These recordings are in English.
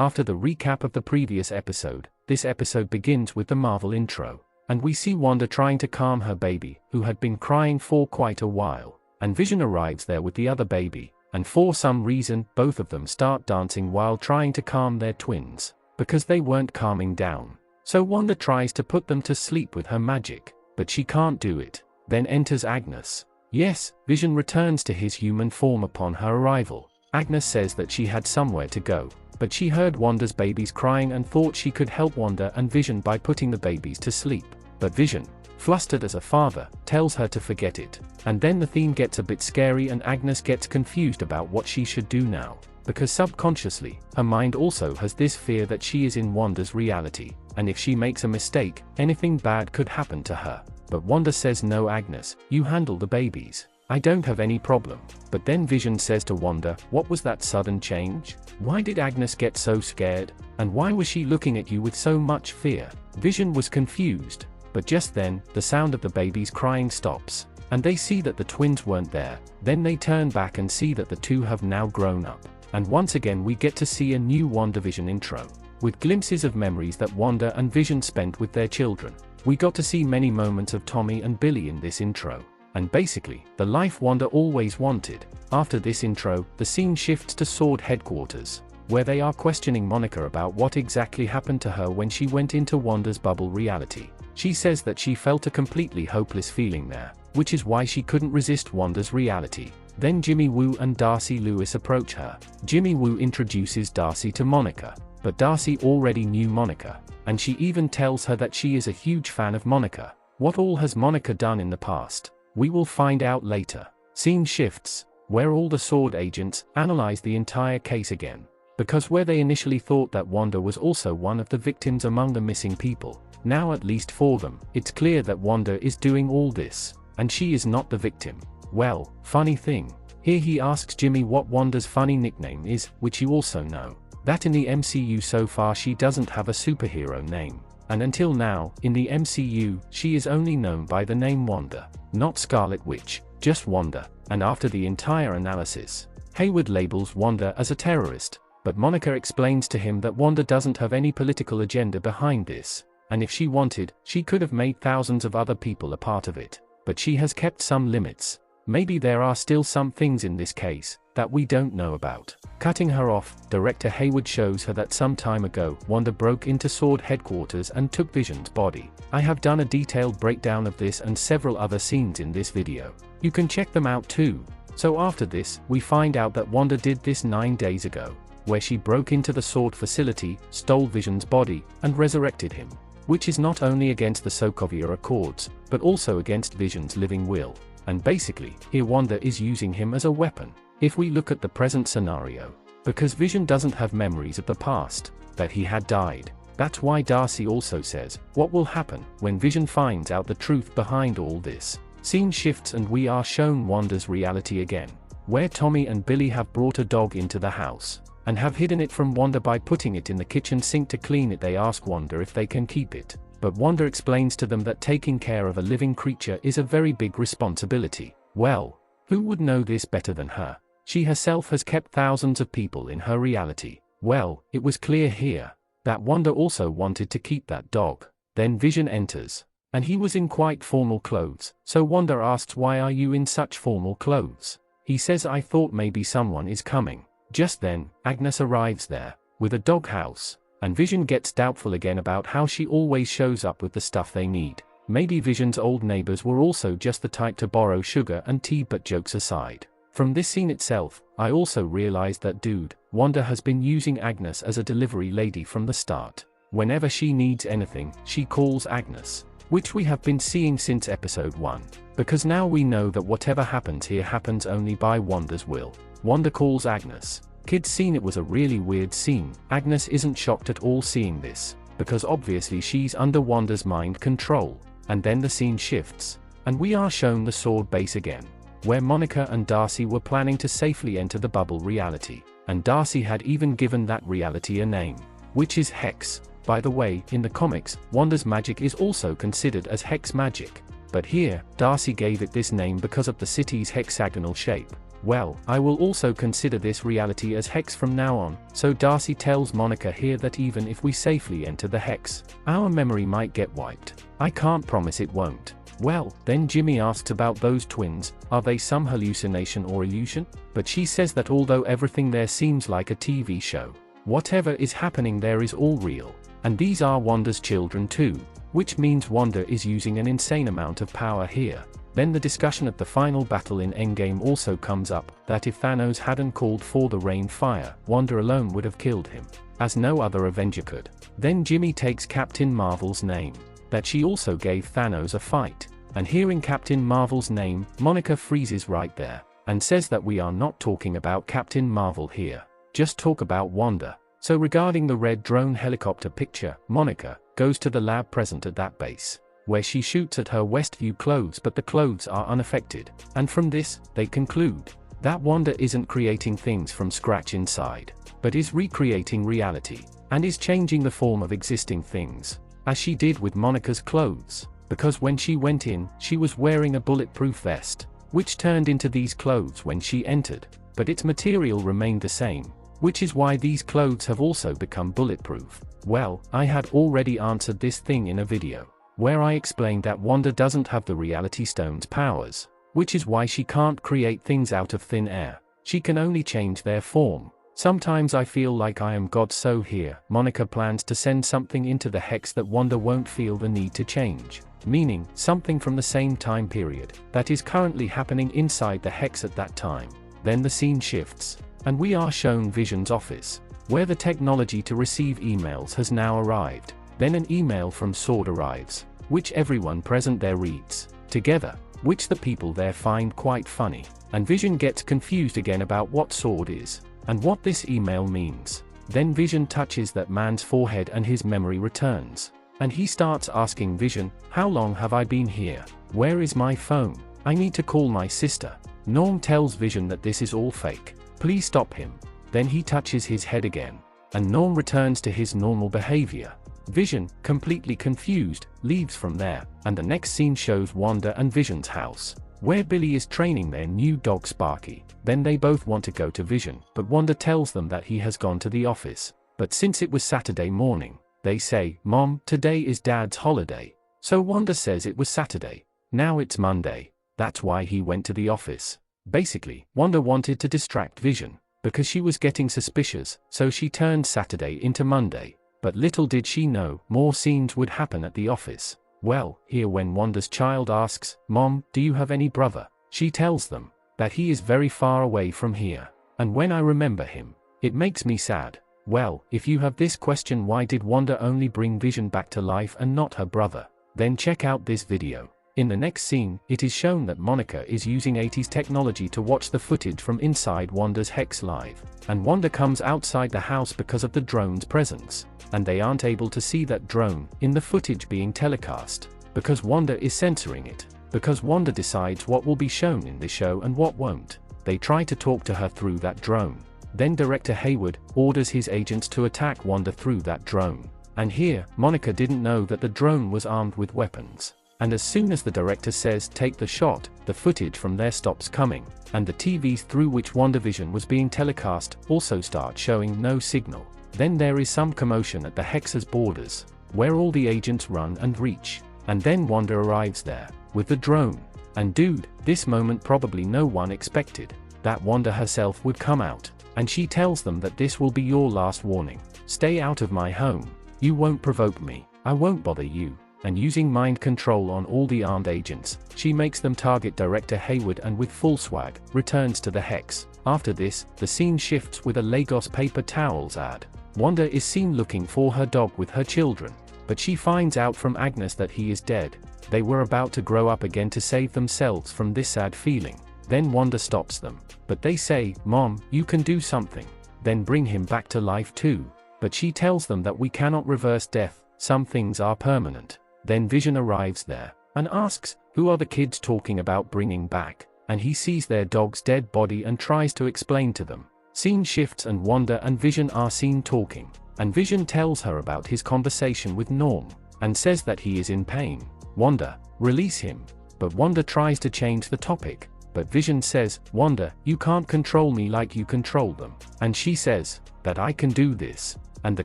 After the recap of the previous episode, this episode begins with the Marvel intro, and we see Wanda trying to calm her baby, who had been crying for quite a while, and Vision arrives there with the other baby, and for some reason, both of them start dancing while trying to calm their twins, because they weren't calming down. So Wanda tries to put them to sleep with her magic, but she can't do it. Then enters Agnes. Yes, Vision returns to his human form upon her arrival. Agnes says that she had somewhere to go, but she heard Wanda's babies crying and thought she could help Wanda and Vision by putting the babies to sleep. But Vision, flustered as a father, tells her to forget it. And then the theme gets a bit scary and Agnes gets confused about what she should do now, because subconsciously, her mind also has this fear that she is in Wanda's reality, and if she makes a mistake, anything bad could happen to her. But Wanda says, no Agnes, you handle the babies. I don't have any problem. But then Vision says to Wanda, what was that sudden change? Why did Agnes get so scared? And why was she looking at you with so much fear? Vision was confused. But just then, the sound of the babies crying stops, and they see that the twins weren't there. Then they turn back and see that the two have now grown up. And once again we get to see a new WandaVision intro, with glimpses of memories that Wanda and Vision spent with their children. We got to see many moments of Tommy and Billy in this intro, and basically, the life Wanda always wanted. After this intro, the scene shifts to Sword headquarters, where they are questioning Monica about what exactly happened to her when she went into Wanda's bubble reality. She says that she felt a completely hopeless feeling there, which is why she couldn't resist Wanda's reality. Then Jimmy Woo and Darcy Lewis approach her. Jimmy Woo introduces Darcy to Monica, but Darcy already knew Monica, and she even tells her that she is a huge fan of Monica. What all has Monica done in the past? We will find out later. Scene shifts, where all the Sword agents analyze the entire case again, because where they initially thought that Wanda was also one of the victims among the missing people, now at least for them, it's clear that Wanda is doing all this, and she is not the victim. Well, funny thing. Here he asks Jimmy what Wanda's funny nickname is, which you also know, that in the MCU so far she doesn't have a superhero name. And until now, in the MCU, she is only known by the name Wanda, not Scarlet Witch, just Wanda. And after the entire analysis, Hayward labels Wanda as a terrorist, but Monica explains to him that Wanda doesn't have any political agenda behind this, and if she wanted, she could have made thousands of other people a part of it, but she has kept some limits. Maybe there are still some things in this case that we don't know about. Cutting her off, director Hayward shows her that some time ago, Wanda broke into Sword headquarters and took Vision's body. I have done a detailed breakdown of this and several other scenes in this video. You can check them out too. So after this, we find out that Wanda did this 9 days ago, where she broke into the Sword facility, stole Vision's body, and resurrected him, which is not only against the Sokovia Accords, but also against Vision's living will. And basically, here Wanda is using him as a weapon. If we look at the present scenario, because Vision doesn't have memories of the past, that he had died. That's why Darcy also says, what will happen when Vision finds out the truth behind all this? Scene shifts and we are shown Wanda's reality again, where Tommy and Billy have brought a dog into the house, and have hidden it from Wanda by putting it in the kitchen sink to clean it. They ask Wanda if they can keep it, but Wanda explains to them that taking care of a living creature is a very big responsibility. Well, who would know this better than her? She herself has kept thousands of people in her reality. Well, it was clear here that Wanda also wanted to keep that dog. Then Vision enters, and he was in quite formal clothes, so Wanda asks, why are you in such formal clothes? He says, I thought maybe someone is coming. Just then, Agnes arrives there, with a doghouse, and Vision gets doubtful again about how she always shows up with the stuff they need. Maybe Vision's old neighbors were also just the type to borrow sugar and tea. But jokes aside, from this scene itself, I also realized that Wanda has been using Agnes as a delivery lady from the start. Whenever she needs anything, she calls Agnes, which we have been seeing since episode 1, because now we know that whatever happens here happens only by Wanda's will. Wanda calls Agnes. Kids seen it was a really weird scene. Agnes isn't shocked at all seeing this, because obviously she's under Wanda's mind control. And then the scene shifts, and we are shown the Sword base again, where Monica and Darcy were planning to safely enter the bubble reality, and Darcy had even given that reality a name, which is Hex. By the way, in the comics, Wanda's magic is also considered as Hex magic, but here, Darcy gave it this name because of the city's hexagonal shape. Well, I will also consider this reality as hex from now on, so Darcy tells Monica here that even if we safely enter the hex, our memory might get wiped. I can't promise it won't. Well, then Jimmy asks about those twins, are they some hallucination or illusion? But she says that although everything there seems like a TV show, whatever is happening there is all real. And these are Wanda's children too, which means Wanda is using an insane amount of power here. Then the discussion at the final battle in Endgame also comes up, that if Thanos hadn't called for the rain fire, Wanda alone would have killed him, as no other Avenger could. Then Jimmy takes Captain Marvel's name, that she also gave Thanos a fight. And hearing Captain Marvel's name, Monica freezes right there, and says that we are not talking about Captain Marvel here, just talk about Wanda. So regarding the red drone helicopter picture, Monica goes to the lab present at that base, where she shoots at her Westview clothes, but the clothes are unaffected. And from this, they conclude that Wanda isn't creating things from scratch inside, but is recreating reality, and is changing the form of existing things, as she did with Monica's clothes, because when she went in, she was wearing a bulletproof vest, which turned into these clothes when she entered, but its material remained the same, which is why these clothes have also become bulletproof. Well, I had already answered this thing in a video, where I explained that Wanda doesn't have the Reality Stone's powers, which is why she can't create things out of thin air. She can only change their form. Sometimes I feel like I am God, so here, Monica plans to send something into the hex that Wanda won't feel the need to change, meaning something from the same time period that is currently happening inside the hex at that time. Then the scene shifts, and we are shown Vision's office, where the technology to receive emails has now arrived. Then an email from Sword arrives, which everyone present there reads together, which the people there find quite funny, and Vision gets confused again about what Sword is, and what this email means. Then Vision touches that man's forehead and his memory returns, and he starts asking Vision, how long have I been here? Where is my phone? I need to call my sister. Norm tells Vision that this is all fake. Please stop him. Then he touches his head again, and Norm returns to his normal behavior. Vision, completely confused, leaves from there, and the next scene shows Wanda and Vision's house, where Billy is training their new dog Sparky. Then they both want to go to Vision, but Wanda tells them that he has gone to the office. But since it was Saturday morning, they say, Mom, today is Dad's holiday. So Wanda says it was Saturday. Now it's Monday. That's why he went to the office. Basically, Wanda wanted to distract Vision, because she was getting suspicious, so she turned Saturday into Monday. But little did she know, more scenes would happen at the office. Well, here when Wanda's child asks, Mom, do you have any brother? She tells them that he is very far away from here. And when I remember him, it makes me sad. Well, if you have this question, why did Wanda only bring Vision back to life and not her brother? Then check out this video. In the next scene, it is shown that Monica is using 80s technology to watch the footage from inside Wanda's hex live. And Wanda comes outside the house because of the drone's presence, and they aren't able to see that drone in the footage being telecast, because Wanda is censoring it, because Wanda decides what will be shown in the show and what won't. They try to talk to her through that drone. Then Director Hayward orders his agents to attack Wanda through that drone. And here, Monica didn't know that the drone was armed with weapons. And as soon as the director says take the shot, the footage from there stops coming, and the TVs through which WandaVision was being telecast also start showing no signal. Then there is some commotion at the hex's borders, where all the agents run and reach, and then Wanda arrives there, with the drone. And dude, this moment probably no one expected, that Wanda herself would come out, and she tells them that this will be your last warning. Stay out of my home. You won't provoke me. I won't bother you. And using mind control on all the armed agents, she makes them target Director Hayward and with full swag, returns to the hex. After this, the scene shifts with a Lagos paper towels ad. Wanda is seen looking for her dog with her children, but she finds out from Agnes that he is dead. They were about to grow up again to save themselves from this sad feeling. Then Wanda stops them, but they say, Mom, you can do something. Then bring him back to life too. But she tells them that we cannot reverse death, some things are permanent. Then Vision arrives there, and asks, who are the kids talking about bringing back? And he sees their dog's dead body and tries to explain to them. Scene shifts and Wanda and Vision are seen talking, and Vision tells her about his conversation with Norm, and says that he is in pain. Wanda, release him. But Wanda tries to change the topic, But Vision says, Wanda, you can't control me like you control them. And she says, that I can do this. And the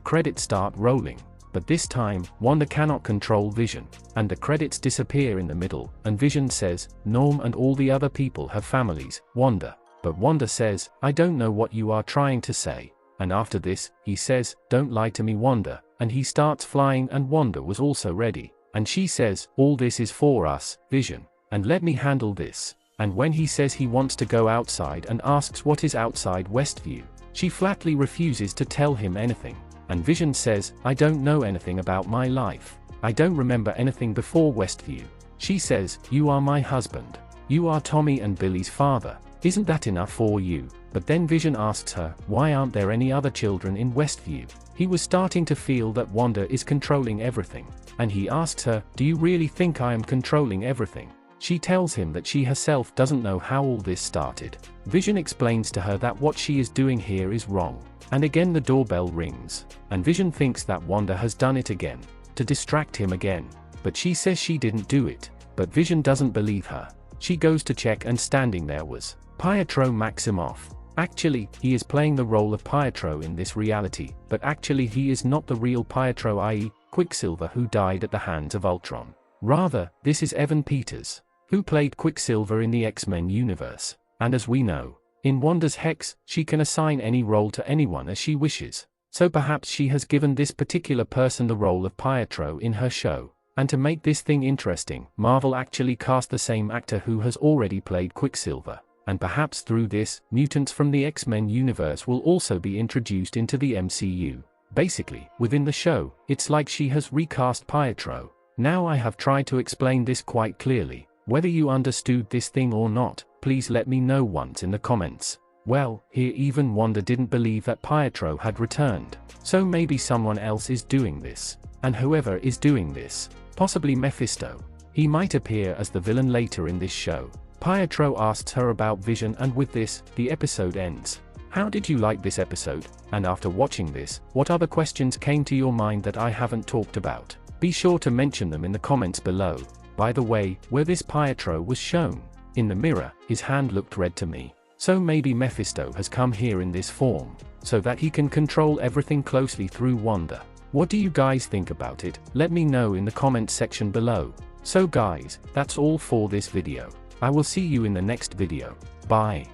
credits start rolling. But this time, Wanda cannot control Vision. And the credits disappear in the middle, and Vision says, Norm and all the other people have families, Wanda. But Wanda says, I don't know what you are trying to say. And after this, he says, don't lie to me, Wanda. And he starts flying, and Wanda was also ready. And she says, all this is for us, Vision. And let me handle this. And when he says he wants to go outside and asks what is outside Westview, she flatly refuses to tell him anything. And Vision says, I don't know anything about my life. I don't remember anything before Westview. She says, you are my husband. You are Tommy and Billy's father. Isn't that enough for you? But then Vision asks her, why aren't there any other children in Westview? He was starting to feel that Wanda is controlling everything. And he asks her, do you really think I am controlling everything? She tells him that she herself doesn't know how all this started. Vision explains to her that what she is doing here is wrong. And again the doorbell rings. And Vision thinks that Wanda has done it again, to distract him again. But she says she didn't do it. But Vision doesn't believe her. She goes to check, and standing there was Pietro Maximoff. Actually, he is playing the role of Pietro in this reality, but actually he is not the real Pietro, i.e., Quicksilver, who died at the hands of Ultron. Rather, this is Evan Peters, who played Quicksilver in the X-Men universe. And as we know, in Wanda's Hex, she can assign any role to anyone as she wishes. So perhaps she has given this particular person the role of Pietro in her show. And to make this thing interesting, Marvel actually cast the same actor who has already played Quicksilver. And perhaps through this, mutants from the X-Men universe will also be introduced into the MCU. Basically, within the show, it's like she has recast Pietro. Now I have tried to explain this quite clearly. Whether you understood this thing or not, please let me know once in the comments. Well, here even Wanda didn't believe that Pietro had returned. So maybe someone else is doing this. And whoever is doing this, possibly Mephisto. He might appear as the villain later in this show. Pietro asks her about Vision, and with this, the episode ends. How did you like this episode? And after watching this, what other questions came to your mind that I haven't talked about? Be sure to mention them in the comments below. By the way, where this Pietro was shown, in the mirror, his hand looked red to me. So maybe Mephisto has come here in this form, so that he can control everything closely through Wanda. What do you guys think about it? Let me know in the comments section below. So guys, that's all for this video. I will see you in the next video. Bye.